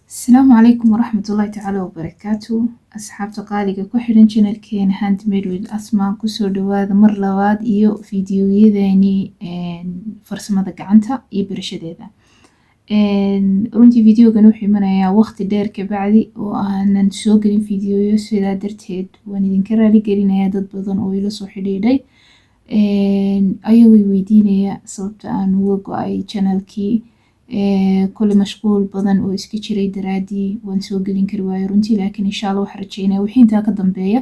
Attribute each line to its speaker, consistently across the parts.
Speaker 1: السلام عليكم ورحمة الله تعالى وبركاته أصحابتا qaaliga ku xidhan channelkeena Handmade with Asma kusoo dhawaada mar labaad iyo fiidiyoyadeeni farsamada gacanta iyo barashadeeda. runtii fiidiyogan wuxuu imanayaa waqti dheer ka bacdi oo aanan soo gelin fiidiyoyo sidaa darteed waan idinka raali gelinayaa dad badan oo ila soo xidhiidhay ayagoo weydiinaya sababta aan uga go'ay channelkii كل مشغول بدن oo iska jiray daraadii waan soo gelin kari waayo runtii laakiin insha Allah waxaan rajeynayaa wixii intaa ka dambeeya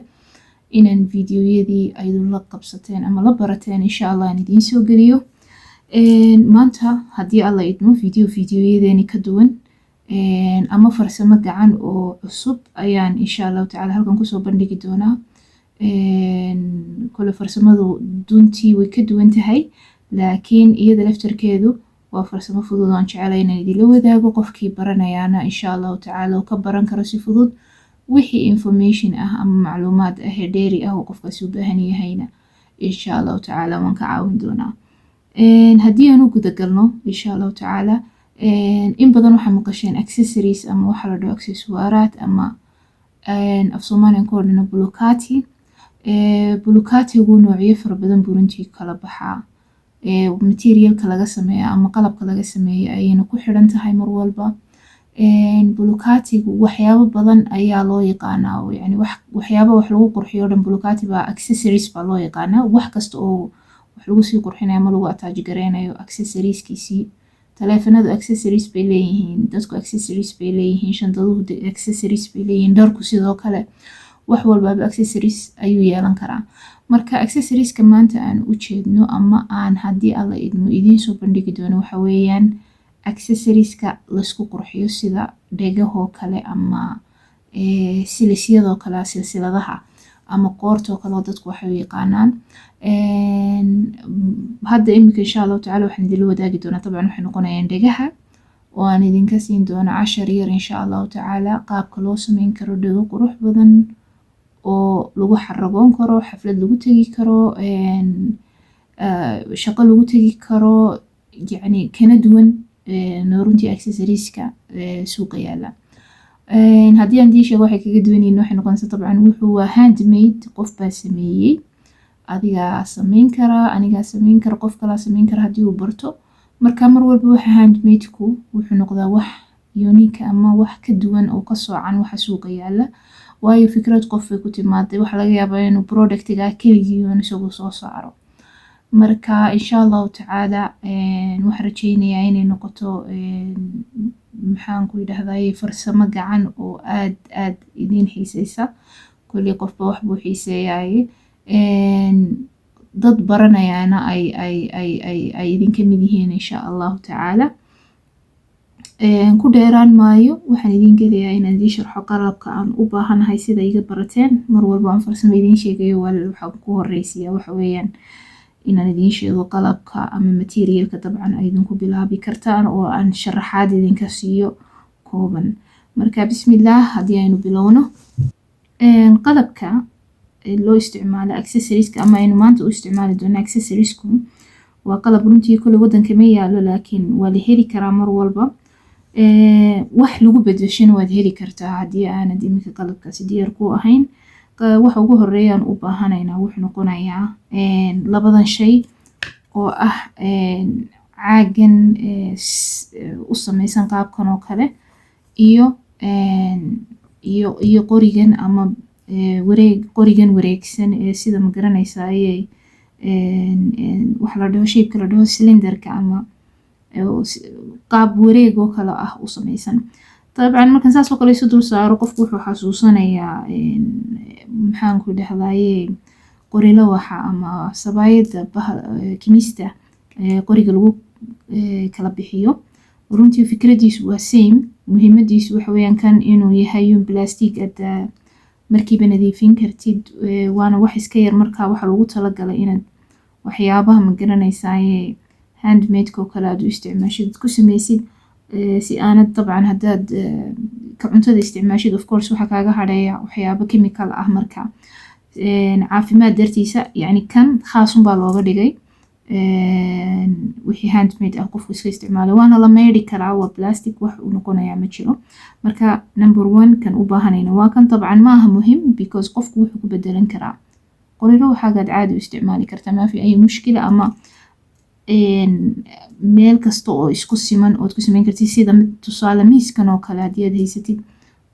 Speaker 1: inaan fiidiyoyadii aydun la qabsateen ama la barateen insha Allah aan idiin soo geliyo maanta haddii alla idmo fiidiyoyadeeni ka duwan ama farsamo gacan oo cusub ayaan insha Allah tacaala halkan kusoo bandhigi doonaa kule farsamadu duntii way ka duwan tahay laakiin iyada laftarkeedu waa farsamo fudud aan jecelahay inaan idinla wadaago qofkii baranayaana insha Allah tacaala ka baran karo si fudud wixii information ah ama macluumaad ah dheeri ah oo qofkaasi u baahan yahayna insha Allah tacaala waan ka caawin doonaa haddii aan u guda galno insha Allah tacaala in badan waxaa maqasheen accessories ama waxa la dhaho accessoiraat ama af Soomaaliyan ku odhana bulukatigu noocyo fara badan buu runtii kala baxaa materialka laga sameeyo ama qalabka laga sameeyo ayayna ku xidhan tahay mar walba bulukatigu waxyaabo badan ayaa loo yaqaanaa yani waxyaabo wax lagu qurxiyo dhan bulukati baa accessories baa loo yaqaanaa wax kasta oo wax lagu sii qurxinayo ama lagu attach gareynayo accessorieskiisii taleefanadu accessories bay leeyihiin dadku accessories bay leeyihiin shandaduhu accessories bay leeyihiin dharku sidoo kale wax walbaaba accessories ayuu yeelan karaa marka accessorieska maanta aan u jeedno ama aan haddii alla idmo idiin soo bandhigi doono waxa weeyaan accessorieska laysku qurxiyo sida dhegahoo kale ama silisyadoo kale silsiladaha ama qoortoo kale oo dadku waxay u yaqaanaan hadda imika insha Allah tacaala waxaan idinla wadaagi doonaa dabcan waxay noqonayaan dhegaha oo aan idinka siin doono cashar yar insha Allah tacaala qaabka loo sameyn karo dhego qurux badan oo lagu xaragoon karo xaflad lagu tagi karo shaqo lagu tagi karo yani kana duwan runtii accessorieska suuqa yaala haddii aan diisha waxay kaga duwan yihiin waxay noqonaysaa dabcan wuxuu waa handmade qof baa sameeyey adigaa sameyn kara anigaa sameyn kara qof kalaa sameyn kara haddii uu barto marka mar walba waxa handmade-ku wuxuu noqdaa wax unique ama wax ka duwan oo ka soocan waxa suuqa yaala waayo fikrad qof ay ku timaaday waxa laga yaabaa inuu productiga keligii isagu soo saaro marka insha Allah tacaala waxaan rajeynayaa inay noqoto maxaan ku yiraahdaa farsamo gacan oo aad idin xiiseysa kulli qofba wax buu xiiseeyay dad baranayaana ay idinka mid yihiin insha Allah tacaala ku dheeraan maayo waxaan idin gelayaa inaan idin sharxo qalabka aan u baahanahay sida iga barateen mar walba aan farsamo idin sheegayo waxaan ku horeysiyaa waxa weeyaan inaan idin sheego qalabka ama materialka dabcan ay idinku bilaabi kartaan oo aan sharaxaad idinka siiyo kooban marka bismillah haddii aynu bilowno qalabka loo isticmaalo accessorieska ama aynu maanta u isticmaali doono accessoriesku waa qalab runtii kulli waddanka ma yaalo laakiin waa la heli karaa mar walba wax lagu bedeshana waad heli kartaa haddii aanad imika qalabkaasi diyaar ku ahayn waxa ugu horeeya aan u baahanaynaa wuxuu noqonayaa labadan shay oo ah caagan u samaysan qaabkan oo kale iyo qorigan ama qorigan wareegsan sida ma garanaysaa ayay waxa la dhaho shaybka la dhaho cylinderka ama qaab wareeg oo kale ah u samaysan dabcan markan saas oo kale isu dul saaro qofku wuxuu xasuusanayaa maxaan ku dhahdaaye qorilo waxa ama sabaayada kimista qoriga lagu kala bixiyo runtii fikradiisu waa same muhiimadiisu waxa weeyaan kan inuu yahay plastic markiiba nadiifin kartid waana wax iska yar markaa waxa lagu talagalay inaad waxyaabaha ma garanaysaa handmade-ka oo kale aad u isticmaashid ku sameysid si aanad dabcan haddaad ka cuntada isticmaashid of course waxa kaaga hadhaya waxyaabo chemical ah marka caafimaad dartiisa yani kan khaasun baa looga dhigay wixii handmade ah qofku iska isticmaalo waana la meydhi karaa waa plastic wax uu noqonayaa ma jiro marka number 1 kan u baahanayna waa kan dabcan ma aha muhim because qofku wuxuu ku bedelan karaa qoriro waxaad caadi u isticmaali kartaa ma fi ay mushkila ama meel kasta oo isku siman oo ku sameyn kartid sida tusaale miiskan oo kale hadii aad haysatid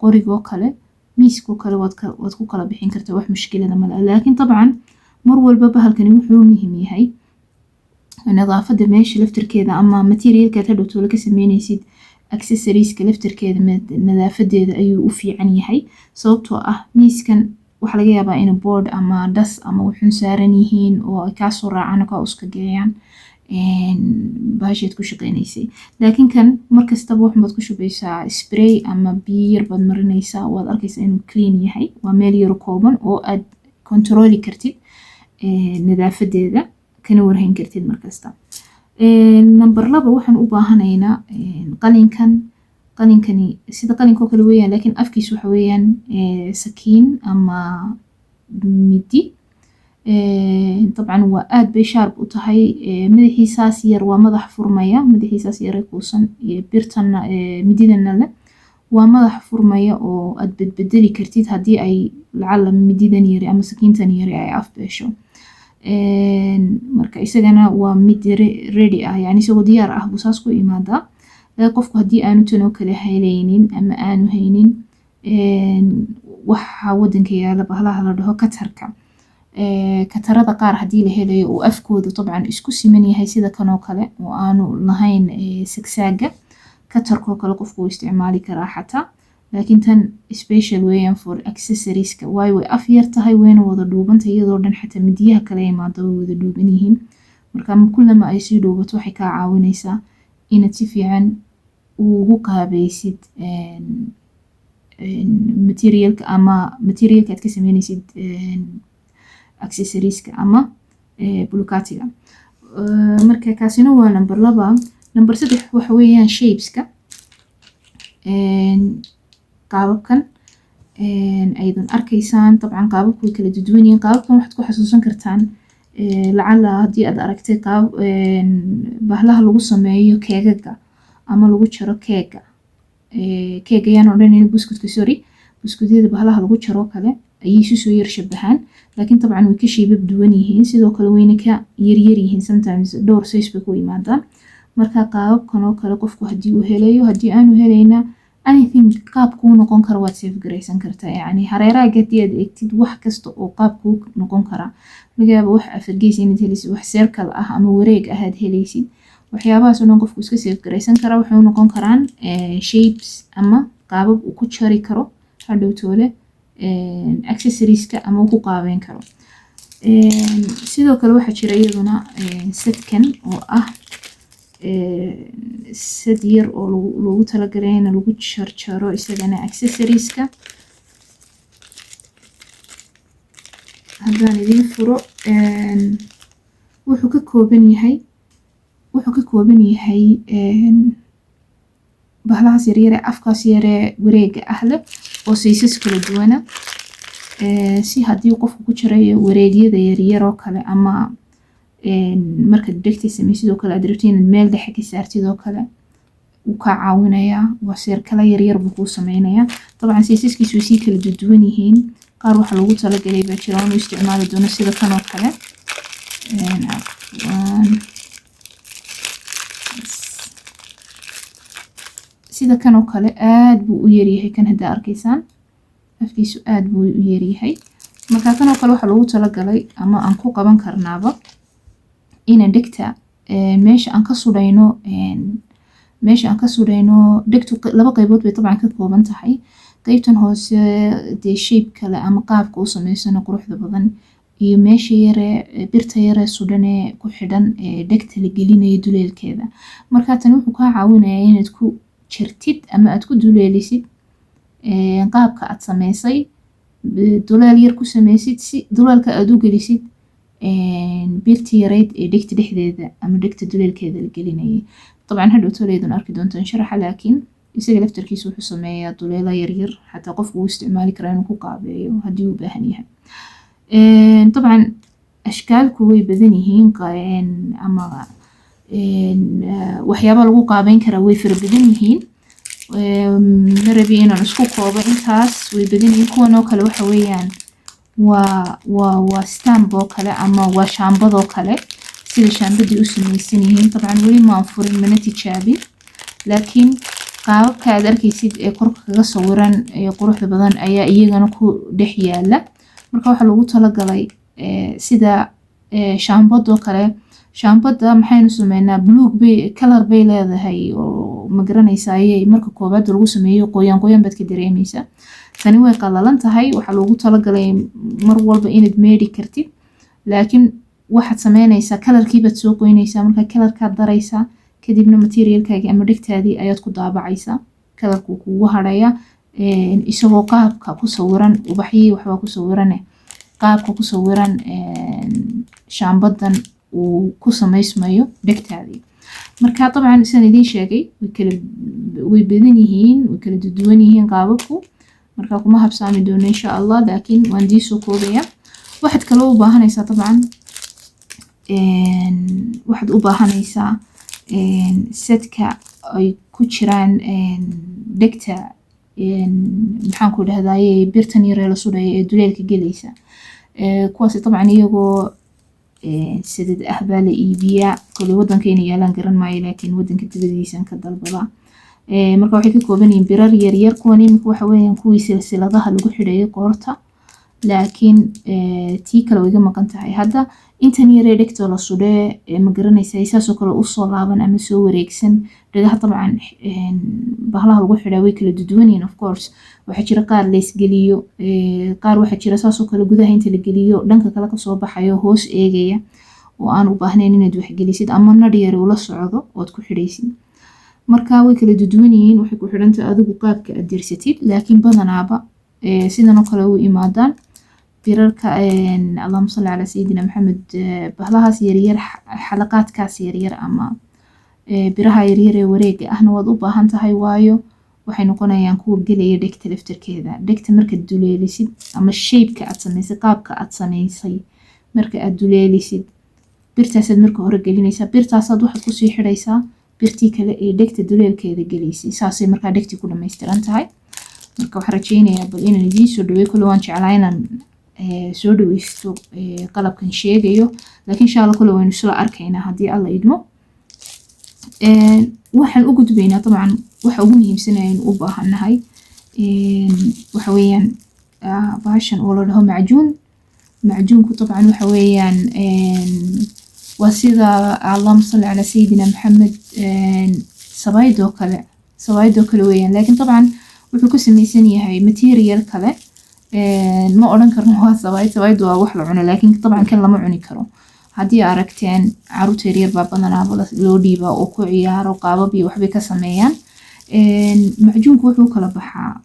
Speaker 1: qorigo kale miisko kale waad ku kala bixin kartaa wax mushkilada ma laha laakiin dabcan mar walba bahalkani wuxuu muhiim yahay nadaafada meesha laftirkeeda ama materialka hadhow toole ka sameynaysid accessorieska laftirkeeda nadaafadeeda ayuu u fiican yahay sababtoo ah miiskan waxa laga yaabaa in board ama das ama wuxuu saaran yihiin oo ay ka soo raacaan ka uska geeyaan baasheed ku shaqeynaysay laakiin kan markastaba waxaad ku shubaysaa spray ama biyo yar baad marinaysaa waad arkaysaa inuu clean yahay waa meel yar kooban oo aad control kartid nadaafadeeda kana warhayn kartid markasta number 2 waxaan u baahanaynaa qalinkani sida qalinka kale weeyaan laakiin afkiisu waxa weeyaan sakiin ama midi طبعا waa aad bay sharp u tahay madaxiisaas yar waa madax furmaya madaxiisaas yar kuusan birtan mididana leh waa madax furmaya oo aad bedeli kartid hadii ay lacala mididan yar ama sakiintan yar ay afbeesho marka isagana waa mid ready ah yani isagoo diyaar ah busaas ku imaada qofku hadii aanu tan oo kale haylaynin ama aanu haynin waxa wadanka yaala bahalaha la dhaho katarka katarada qaar hadii la helayo oo afkooda dabcan isku siman yahay sida kan oo kale oo aanu lahayn sigsaaga katarko kale qofku isticmaali karaa xataa laakiin tan special weeyaan for accessories ka way af yar tahay wayna wada dhuubanta iyadoo dhan xataa midiyaha kale imaado wada dhuuban yihiin marka kullama ay sii dhuubato waxay ka caawinaysaa inaad si fiican ugu qaabaysid materialka aad ka sameynaysid accessorieska ama bulukatiga marka kaasina waa number 2 number 3 waxa weeyaan shapeska qaababkan aydan arkaysaan dabcan qaababku kala duwan yihiin qaababkan waxaad ku xasuusan kartaan lacala hadii aad aragtay qaab bahlaha lagu sameeyo keegaga ama lagu jaro keega yaan odhanayna buskudka sorry buskudyada bahlaha lagu jaro kale ayay soo yar shabahan laakiin dabcan way ka shaybab duwan yihiin sidoo kale wayna ka yar yihiin sometimes dhowr size bay ku yimaadaan marka qaababkan oo kale qofku hadii uu helayo hadii aanu helayna anything qaabku noqon karo waad save gareysan kartaa yani hareeraha hadii aad eegtid wax kasta oo qaabku noqon kara laga yaabo wax afargeys inaad helaysid wax circle ah ama wareeg ah aad helaysid waxyaabahaas oo dhan qofku iska save gareysan kara waxay noqon karaan shapes ama qaabab uu ku jari karo hadhow toole accessorieska ama uu ku qaabeyn karo sidoo kale waxa jira iyaduna setkan oo ah sad yar oo loogu talagalay in lagu jarjaro isagana accessorieska haddaan idin furo wuxuu ka kooban yahay bahlahaas yaryare afkaas yare wareega ah leh oo siisas kala duwana si hadii qofku ku jirayo wareegyada yaryar oo kale ama marka dhigta sameysid oo kale aad rabtid inaad meel dhexe ka saartid oo kale uu ka caawinayaa waa circle yaryar buu ku sameynayaa dabcan siisaskiisu si kala duwan yihiin qaar waxa lagu talagalay baa jira inuu isticmaali doono sida kan oo kale sida kan oo kale aad buu u yar yahay kan hadda arkaysaan afkiisu aad buu u yar yahay marka kan oo kale waxa lagu talagalay ama aan ku qaban karnaaba ina dhigta meesha aan ka sudhayno dhigtu laba qaybood bay dabcan ka kooban tahay qaybtan hoose dee shape kale ama qaabka u sameysana quruxda badan iyo meesha yare birta yare sudhane ku xidhan dhigta la gelinayo duleelkeeda marka tan wuxuu ka caawinayaa inaad ku jirtid ama aad ku duleelisid qaabka aad sameysay duleel yar ku sameysid si duleelka aad u gelisid birta yareyd ee dhigta dhexdeeda ama dhigta duleelkeeda la gelinayay dabcan hadhow toleedun arki doontaan sharaxa laakiin isaga laftarkiisa wuxuu sameeyaa duleela yaryar xataa qofku uu isticmaali karaa inuu ku qaabeeyo haddii uu baahan yahay dabcan ashkaalku way badan yihiin ama waxyaaba lagu qaabeyn karaa way fara badan yihiin. Ma rabi inaan isku koobo intaas, way badan yihiin. kuwan oo kale waxa weeyaan waa stamp oo kale ama waa shaambadoo kale, sida shaambadii u samaysan yihiin. dabcan weli maan furin mana tijaabin, laakiin qaababka aad arkaysid ee korka kaga sawiran ee quruxda badan ayaa iyagana ku dhex yaala. marka waxaa lagu talagalay sida shaambadoo kale. shaambada maxaynu sameynaa, buluug color bay leedahay oo ma garanaysaa, ayay marka koobaad lagu sameeyo qoyaan baad ka dareemaysaa. tani way qalalan tahay, waxaa lagu talagalay mar walba inaad meedhi kartid, laakiin waxaad sameynaysaa kalarkiibaad soo qoynaysaa. marka kalarkaad daraysaa, kadibna materialkaagii ama dhegtaadii ayaad ku daabacaysaa. kalarku kugu haraya isagoo qaabka ku sawiran, ubaxyii waxbaa ku sawirane, qaabka ku sawiran shaambadan uu ku samaysmayo dhegtaadii. marka dabcan sidaan idiin sheegay way badan yihiin, way kala duwan yihiin qaababku. marka kuma habsaami doono insha allah, laakiin waan dii soo koobaya. waxaad kaloo u baahanaysaa dabcan waxaad u baahanaysaa setka ay ku jiraan dhegta maxaan ku dhahdaye birtan yaree la sudhaya ee duleelka gelaysa. kuwaasi dabcan iyagoo sadad ah baa la iibiyaa. kole wadankeena yaalaan garan maayo, laakiin wadanka dibadiisan ka dalbada. marka waxay ka kooban yihiin birar yaryar. kuwan imika waxa weeyaan kuwii silsiladaha lagu xidhayay qoorta, laakiin tii kale way ga maqan tahay. hadda intan yaree dhegta la sudhee ma garanaysaa, saasoo kale usoo laaban ama soo wareegsan. dhagaha dabcan bahlaha lagu xidhaa way kala duwan yihiin. of course waxaa jira qaar laysgeliyo, qaar waxaa jira saasoo kale gudaha inta la geliyo dhanka kale kasoo baxayo hoos eegaya, oo aan u baahnayn inaad waxgelisid ama nadh yar ula socdo ood ku xidhaysid. marka way kala duwan yihiin, waxay ku xidhantahay adigu qaabka aad dirsatid, laakiin badanaaba sidan oo kale u imaadaan birarka. allahuma salli calaa sayidina maxamed. bahlahaas yaryar, xalaqaadkaas yaryar ama biraha yaryar ee wareega ahna waad u baahan tahay, waayo waxay noqonayaan kuwa gelaya dhegta laftarkeeda. dhegta markaad duleelisid ama shaybka aad samaysay, qaabka aad samaysay marka aad duleelisid, birtaasaad marka hore gelinaysaa. birtaasaad waxaad kusii xidhaysaa birtii kale ee dhegta duleelkeeda gelaysay. saasay markaa dhegtii ku dhamaystiran tahay. marka waxaan rajeynayaa bal inaan idiin soo dhaweey. kule waan jeclaa inaan soo dhaweysto qalabkan sheegayo, laakiin insha allah kule waynu isla arkaynaa haddii alla idmo. waxaan u gudbaynaa dabcan waxa ugu muhiimsanaynu u baahannahay waxa weeyaan bahashan oo la dhaho macjuun. macjuunku dabcan waxa weeyaan waa sida allahuma salli calaa sayidina maxamed sabaayadoo kale weeyaan, laakiin dabcan wuxuu ka samaysan yahay material kale. ma odhan karno waa sabaayadu waa wax la cuno, laakiin dabcan kan lama cuni karo. haddii aragteen caruurta yaryar baa badanaaba loo dhiibaa oo ku ciyaaro, qaabab iyo waxbay ka sameeyaan. macjuunku wuxuu kala baxaa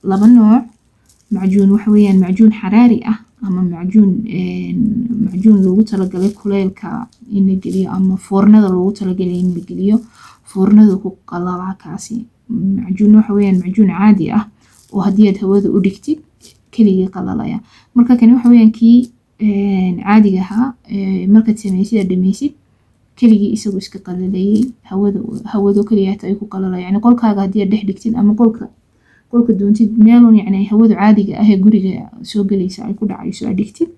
Speaker 1: laba nooc. macjuun waxa weeyaan macjuun xaraari ah ama macjuun loogu talagalay kuleylka in la geliyo, ama foornada loogu talagalay in la geliyo, foornada ku qalala. kaasi macjuun waxa weeyaan macjuun caadi ah oo haddii aad hawada u dhigtid keligii qalalaya. marka kani waxa weeyaan kii caadiga ahaa, markaad samaysid aad dhamaysid keligii isagu iska qalalayay, hawado keliya ay ku qalalaya. yani qolkaaga haddii aad dhex dhigtid ama qolka doontid meelun, yani hawada caadiga ah ee guriga soo galaysa ay ku dhacayso aad dhigtid,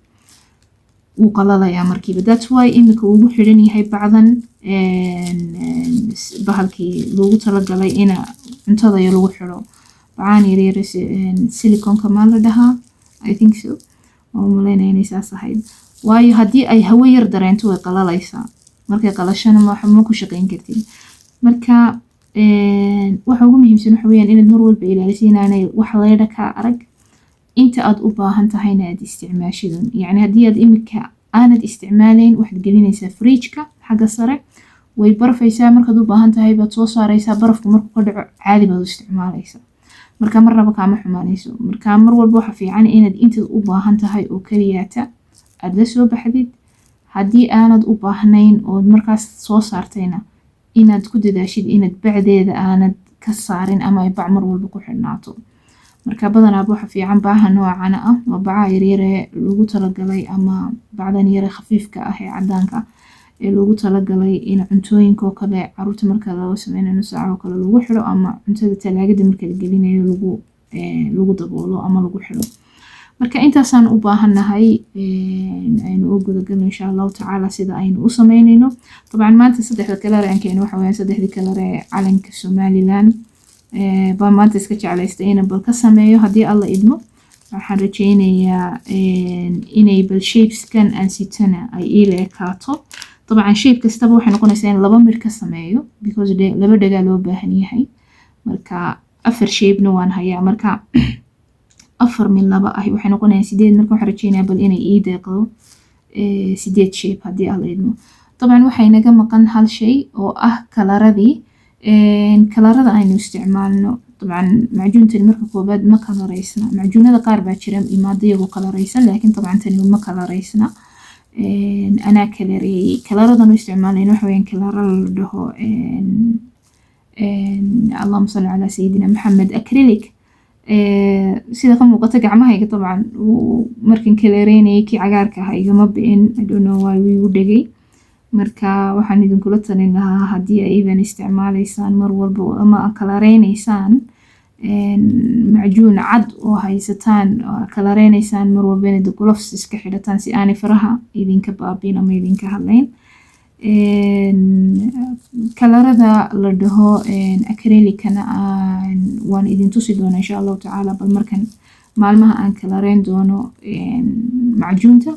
Speaker 1: wuu qalalayaa markiiba. that's why imika ugu xidhan yahay bacdan bahalkii loogu talagalay ina cuntada lagu xidho. bacaan yaryar siliconka maa la dhahaa, I think so. malaynaya inay saas ahayd, waayo haddii ay hawo yar dareento way qalalaysaa. markay qalashana ma ku shaqayn kartid. marka waxa ugu muhiimsan waxa weeyaan inaad mar walba ilaaliso inaanay wax leedha ka arag. inta aad u baahan tahayna aad isticmaashidun. yani haddii aad imika aanad isticmaalayn, waxaad gelinaysaa fridge-ka xagga sare, way barfaysaa. markaad u baahan tahay baad soo saaraysaa, barafku markuu ka dhaco caadi baad u isticmaalaysaa. marka marnaba kaama xumaanayso. marka mar walba waxa fiican inaad intaad u baahan tahay oo keliyaata aad la soo baxdid. haddii aanad u baahnayn oo markaas soo saartayna inaad ku dadaashid inaad bacdeeda aanad ka saarin ama ay bac mar walba ku xidhnaato. marka badanaa waxa fiican bacaha noocan ah waa bacaha yaryar ee loogu talagalay ama bacdan yar ee khafiifka ah ee cadaanka ee loogu talagalay in cuntooyinka oo kale caruurta marka laga sameynayo nus saac oo kale lagu xiro ama cuntada talaagada marka la gelinayo lagu daboolo ama lagu xiro marka intaasaan u baahanahay aynu u gudagalno insha allahu tacaala sida aynu u sameynayno dabcan maanta saddexda kalar aan keeno waxa weeyaan saddexdii kalar ee calanka Somaliland baan maanta iska jeclaystay inaan bal ka sameeyo haddii alla idmo waxaan rajaynayaa inay bal shapeskan aan sitana ay ila ekaato dabcan shape kastaba waxay noqonaysaa in laba mir ka sameeyo because laba dhagaa loo baahan yahay marka afar shape-na waan hayaa marka afar min laba ah waxay noqonayaan 8 marka waxaan rajaynayaa bal inay ii deeqdo 8 shape haddii alla idmo dabcan waxay naga maqan hal shay oo ah kalaradii kalarada aynu isticmaalno dabcan macjuuntan marka koobaad ma kalareysna macjuunada qaar baa jira imaado iyagoo kalareysan laakiin dabcan tani ma kalareysna anaa kalareeyay kalaradan u isticmaalayno waxa weeyaan kalara la dhaho allahumma salli ala sayidina maxamed acrylic sida ka muuqata gacmahayga dabcan markan kalareynayay kii cagaarka ahaa igama bi'in I don't know why wuu igu dhegay marka waxaan idinkula talin lahaa haddii ay even isticmaalaysaan mar walba ama kalareynaysaan macjuun cad oo haysataan kalareynaysaan mar walba inaad gloves iska xidhataan si aanay faraha idinka baabin ama idinka hadlayn kalarada la dhaho acrylicana waan idin tusi doonaa insha allahu tacaala bal markan maalmaha aan kalareyn doono macjuunta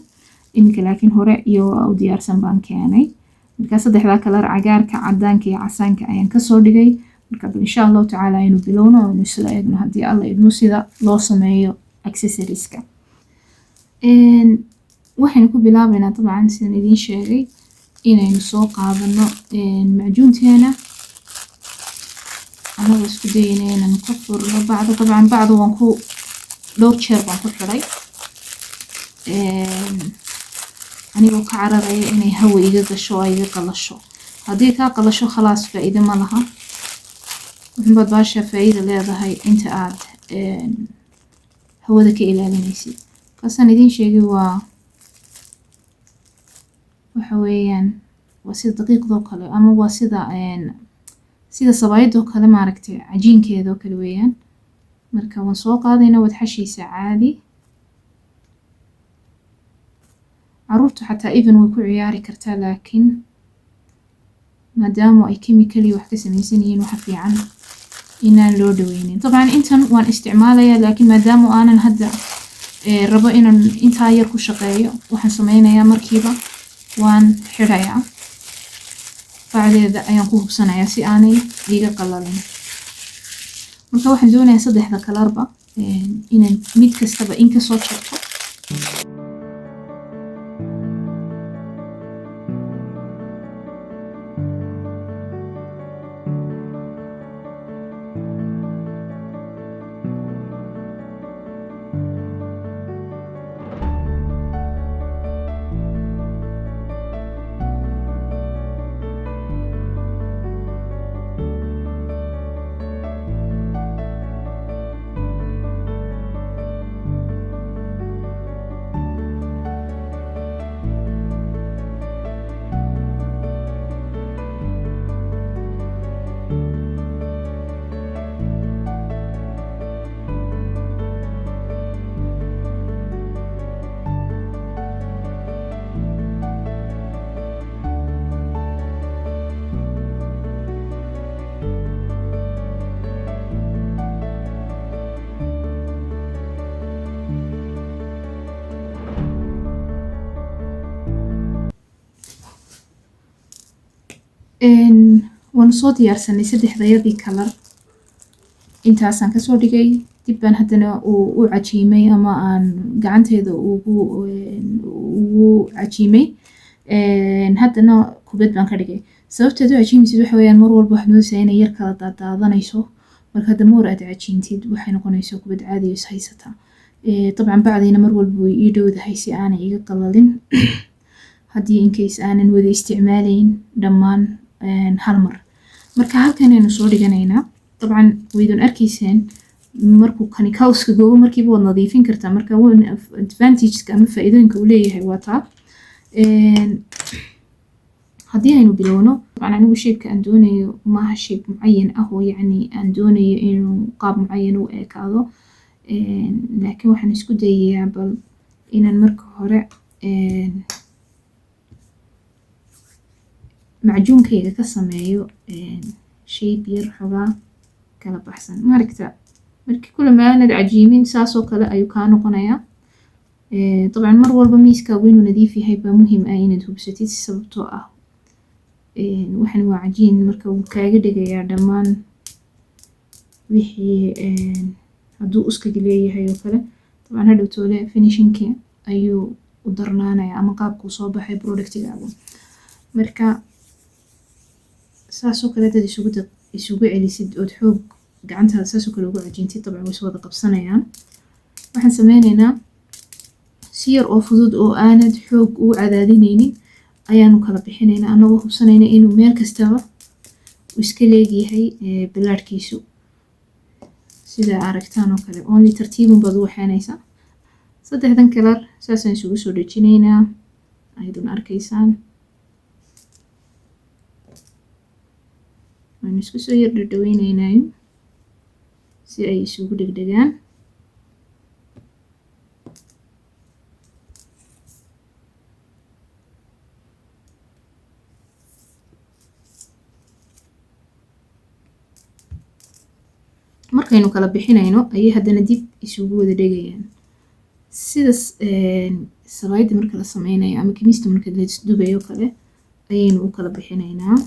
Speaker 1: iminka laakiin hore iyo u diyaarsan baan keenay marka saddexda kalar cagaarka cadaanka iyo casaanka ayaan kasoo dhigay marka insha allahu tacaala aynu bilowno oo isla eegno haddii alla idmo sida loo sameeyo accessorieska waxaynu ku bilaabaynaa dabcan sidaan idiin sheegay inaynu soo qaadano macjuunteena anagoo isku dayayna inaan ka furno bacda dabcan bacda waan ku dhowr jeer baan ku xiray anigoo ka cararaya inay hawo iga gasho oo iga qalasho haddii kaa qalasho khalaas faa'iido ma laha waxbaad baasha faa'iido leedahay inta aad hawada ka ilaalinaysid kaasaan idiin sheegay waxa weeyaan waa sida daqiiqdoo kale ama waa sida sabaayadoo kale maaragtay cajiinkeedoo kale weeyaan marka waan soo qaadayna waad xashaysaa caadi caruurtu xataa even way ku ciyaari kartaa laakiin maadaama ay chemically wax ka samaysan yihiin waxa fiican inaan loo dhaweynin dabcan intan waan isticmaalayaa laakiin maadaama aanan hadda rabo inaan intaa yar ku shaqeeyo waxaan sameynayaa markiiba waan xidhayaa bacdeeda ayaan ku hubsanayaa si aanay iga qalalin marka waxaan doonayaa saddexda kalarba inaan mid kastaba in kasoo jarto waan soo diyaarsanay saddexdayadii kalar intaasaan kasoo dhigay dib baan haddana u cajiimay ama aan gacanteeda ugu cajiimay haddana kubad baan ka dhigay sababteed u cajiimaysid waxa weeyaan mar walba waxaad moodaysaa inay yar kala daadaadanayso marka hadda moor aad cajiintid waxay noqonaysaa kubad caadi oo is haysataa dabcan bacdayna mar walba way ii dhowdahay si aanay iga qalalin haddii incase aanan wada isticmaalayn dhammaan hal mar marka halkan aynu soo dhiganaynaa dabcan waydun arkayseen markuu kani kawska goobo markiiba waad nadiifin kartaa. Marka advantageska ama faa'iidooyinka uu leeyahay waa taa. haddii aynu bilowno, طبعا anigu shape-ka aan doonayo maaha shape mucayan ah oo yacni aan doonayo inuu qaab mucayan u ekaado, laakiin waxaan isku dayayaa bal inaan marka hore macjuunkayga ka sameeyo shape yar xogaa kala baxsan. maaragta markii kula maanad cajiimin saasoo kale ayuu kaa noqonayaa. طبعا mar walba miiskaagu inuu nadiif yahay baa muhiim ah inaad hubsatid, sababtoo ah waxan waa cajiin, marka wuu kaaga dhigayaa dhammaan wixii hadduu uskag leeyahay oo kale. طبعا hadhow toole finishingki ayuu u darnaanayaa ama qaabkuu soo baxay productigaagu. marka saasoo kale dad isugu celisid ood xoog gacantaada saasoo kale ugu cajiintid, طبعا way iswada qabsanayaan. waxaan sameyneynaa si yar oo fudud oo aanad xoog ugu cadaadineynin ayaanu kala bixinaynaa, anagoo hubsanayna inuu meel kastaba uu iska leegyahay bilaadhkiisu sida aragtaan oo kale. only tartiibun baad u waxaanaysaa. 3dan kalar saasaan isugu soo dhejinaynaa ayadun arkaysaan. waynu isku soo yar dhadhaweyneynaayo si ay isugu dhegdhegaan. markaynu kala bixinayno ayay haddana dib isugu wada dhegayaan. sidaas sabayda marka la sameynayo ama kimista marka la isdubayo kale ayaynu u kala bixinaynaa.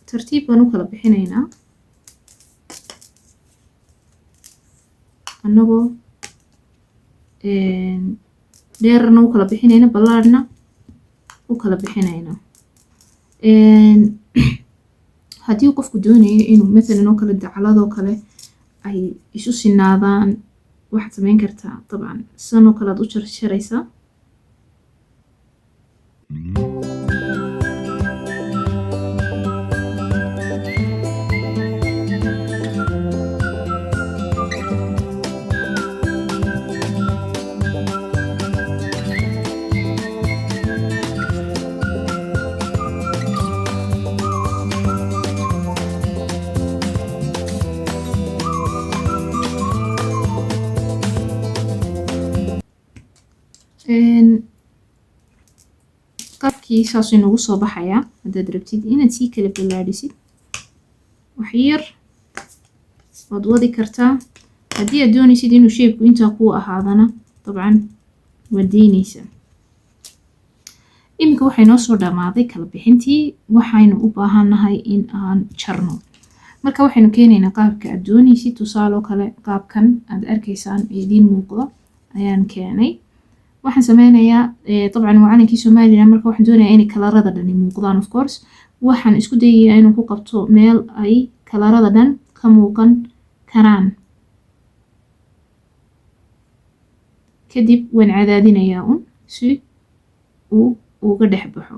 Speaker 1: tartiib baan u kala bixinaynaa annagoo dheerna u kala bixinayna, ballaadhna u kala bixinayna. haddii qofku doonayo inuu mathalan oo kale dacladoo kale ay isu sinaadaan, waxaad sameyn kartaa طبعا sanoo kale aad u jarjaraysaa. qaabkii saasuu inagu soo baxayaa. haddaad rabtid inaad sii kala ballaadhisid wax yar waad wadi kartaa. haddii aad doonaysid inuu shape-ku intaa kuu ahaadana طبعا waad deynaysaa. iminka waxay noo soo dhamaaday kala bixintii, waxaynu u baahannahay in aan jarno. marka waxaynu keenaynaa qaabka aad doonaysid. tusaaloo kale qaabkan aad arkaysaan idiin muuqdo ayaan keenay. waxaan sameynayaa طبعا waa calankii Somaliland, marka waxaan doonayaa inay kalarada dhan muuqdaan. of course waxaan isku dayayaa inuu ku qabto meel ay kalarada dhan ka muuqan karaan. kadib waan cadaadinayaa si uu uga dhex baxo.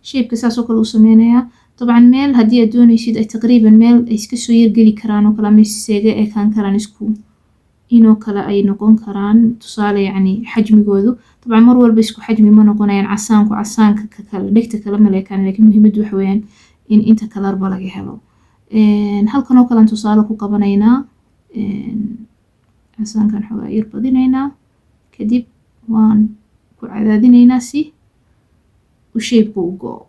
Speaker 1: shape-ka saasoo kale u sameynayaa. طبعا meel haddii aad doonaysid ay taqriiban meel ay iska soo yargeli karaan oo kale ama isaga ekaan karaan isku inoo kale ay noqon karaan. tusaale yacni xajmigoodu طبعا mar walba isku xajmi ma noqonayaan. casaanka ka kale dhegta kala maleekaan, laakiin muhiimaddu waxa weeyaan in inta kalarba laga helo. halkan oo kale aan tusaale ku qabanaynaa. casaankan xogaa yar badinaynaa, kadib waan ku cadaadinaynaa si uu shape-ku u go'o.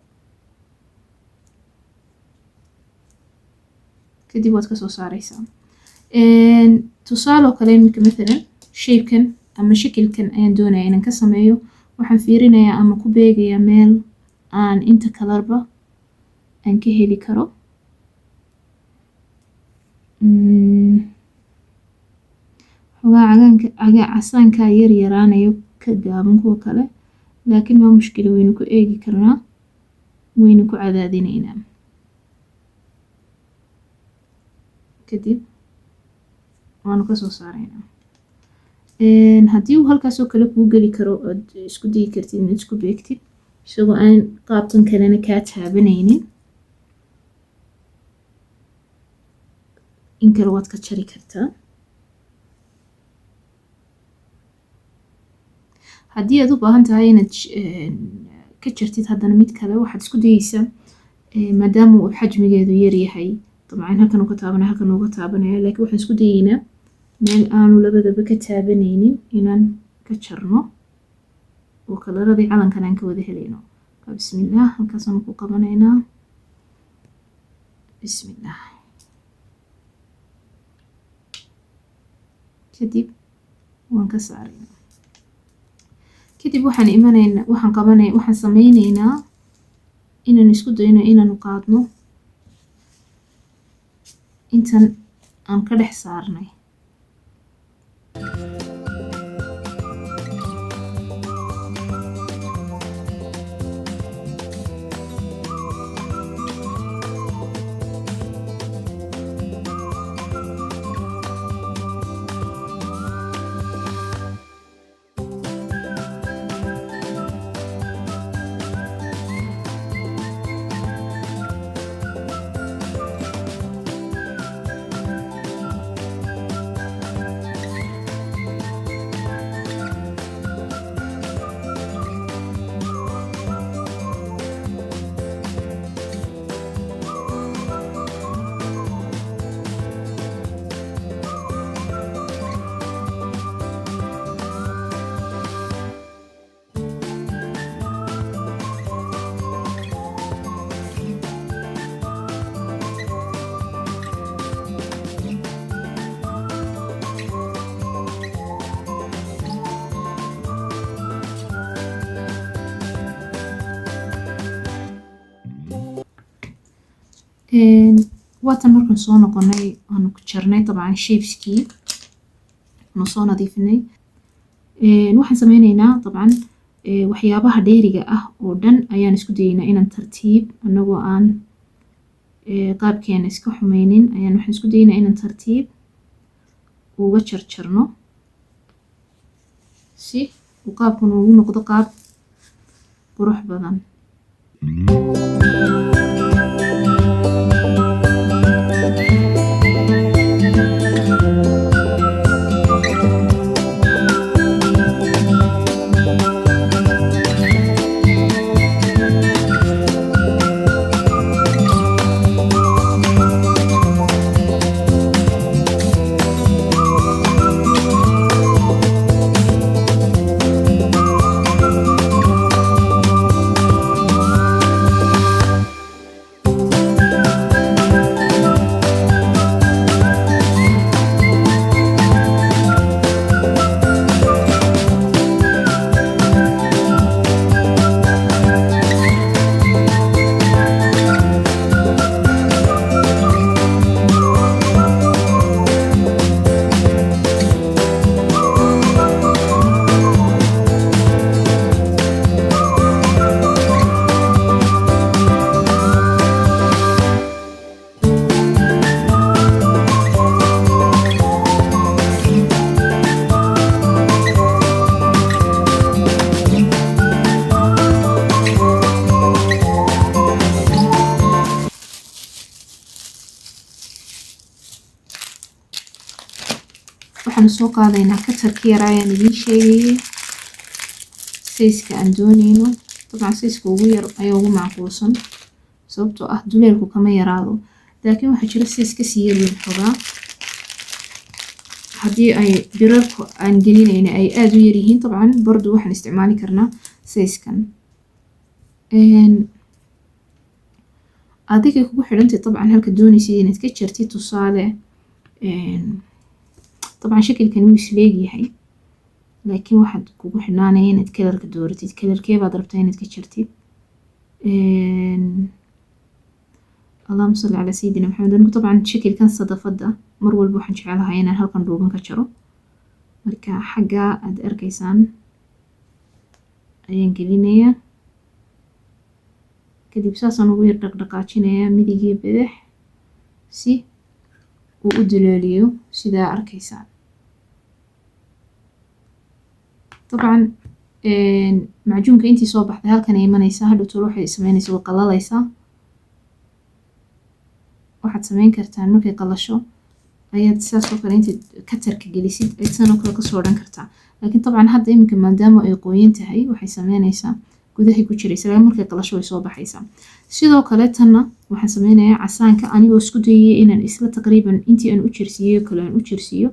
Speaker 1: kadib waad ka soo saaraysaa. tusaaloo kale iminka mathalan shape-kan ama shakilkan ayaan doonayaa inaan ka sameeyo. waxaan fiirinayaa ama ku beegayaa meel aan inta kalarba aan ka heli karo. xogaa casaankaa yar yaraanayo ka gaaban kuwa kale, laakiin ma mushkila, waynu ku eegi karnaa, waynu ku cadaadinaynaa. kadib waanu ka soo saaraynaa. haddii uu halkaasoo kale kuu geli karo ood isku dayi kartid inaad isku beegtid isagoo aan qaabtan kalena kaa taabanaynin in kale waad ka jari kartaa. haddii aad u baahan tahay inaad ka jartid haddana mid kale waxaad isku dayeysaa maadaama uu xajmigeedu yaryahay dabcan halkan uu ka taabanaya halkan uu ka taabanaya laakiin waxaan isku dayeynaa meel aanu labadaba ka taabanaynin inaan ka jarno oo kalaradii calankan aan ka wada helayno. bismillaah halkaasaan ku qabanaynaa bismillaah. kadib waan ka saaraynaa. kadib waxaan sameyneynaa inaan isku dayno inaan qaadno intan aan ka dhex saarnay. waatan markaan soo noqonay aanu ku jarnay dabcan shapeskii aanu soo nadiifinay. waxaan sameyneynaa dabcan waxyaabaha dheeriga ah oo dhan ayaan isku dayeynaa inaan tartiib anagoo aan qaabkeena iska xumeynin waxaan isku dayeynaa inaan tartiib uga jarjarno si uu qaabkan ugu noqdo qaab qurux badan. waxaan soo qaadaynaa katarkii yaraa ayaan idiin sheegayay sayska aan dooneyno. dabcan sayska ugu yar ayaa ugu macquulsan sababtoo ah duleelku kama yaraado laakiin waxaa jira says kasii yarweyn xogaa haddii ay birarku aan gelinayna ay aada u yaryihiin dabcan bardu waxaan isticmaali karnaa sayskan. adigay kugu xidhantay dabcan halka doonaysid inaad ka jartid tusaale dabcan shakilkan wuu isleegyahay laakiin waxaad kugu xidhnaanaya inaad kalarka dooratid kalarkeebaad rabtaa inaad ka jartid. allahuma salli calaa sayidina maxamed. anigu dabcan shakilkan sadafada mar walba waxaan jecelahay inaan halkan dhuuban ka jaro marka xaggaa aad arkaysaan ayaan gelinayaa kadib saasaan ugu yar dhaqdhaqaajinayaa midig iyo bidix si uu u duleeliyo sidaa arkaysaan. طبعا macjuunka intii soo baxday halkan ay imanaysaa hadhow tolo waxay sameynaysaa way qalalaysaa waxaad sameyn kartaan markay qalasho ayaad sidaas oo kale intaad katarka gelisid ayaad sidan oo kale kasoo odhan kartaa laakiin طبعا hadda iminka maadaama ay qoyan tahay waxay sameynaysaa gudahay ku jiraysa laakiin markay qalasho way soo baxaysaa sidoo kale tanna waxaan sameynayaa casaanka anigoo isku dayay inaan isla taqriiban intii aan u jirsiiyey oo kale aan u jirsiiyo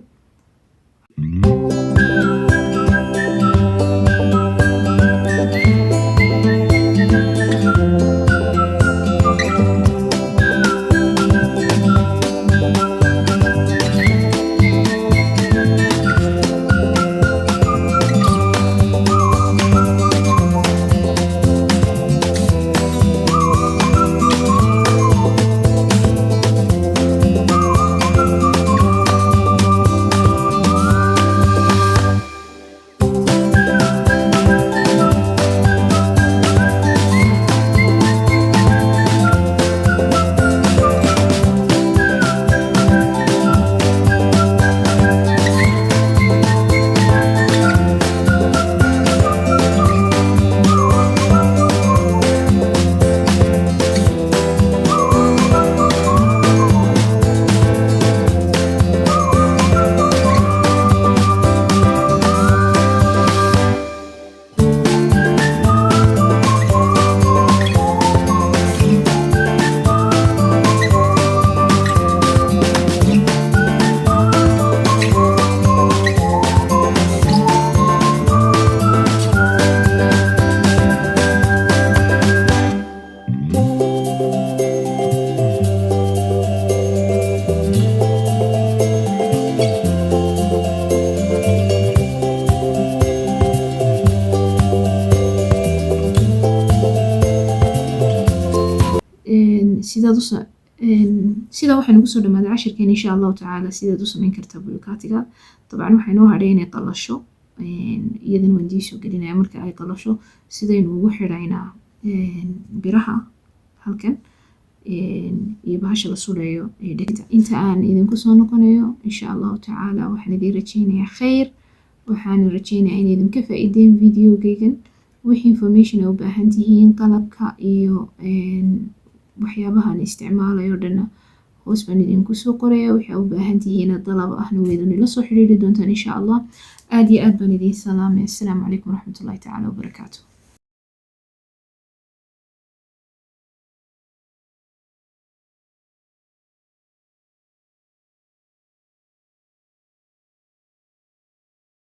Speaker 1: sidaa waxaa nagu soo dhamaaday cashirkeena insha allahu tacaala sidaad u sameyn kartaa bulukaatiga dabcan waxay noo hadhay inay qalasho iyadan waan dii soo gelinaya marka ay qalasho sidaynu ugu xidhaynaa biraha halkan iyo bahasha la sulayo dhegta inta aan idinku soo noqonayo insha allahu tacaala waxaan idin rajeynayaa khayr waxaan rajeynayaa in idinka faa'iideen videogeygan wixii information ay u baahan tihiin qalabka iyo waxyaabahan isticmaalayo dhana hoos baan idinku soo qoraya waxay u baahan tihiin dalab ahna weedana la soo xiriiri doontaan insha Allah aad iyo aad baan idin salaamay assalaamu calaykum waraxmatullaahi tacaala wabarakaatuh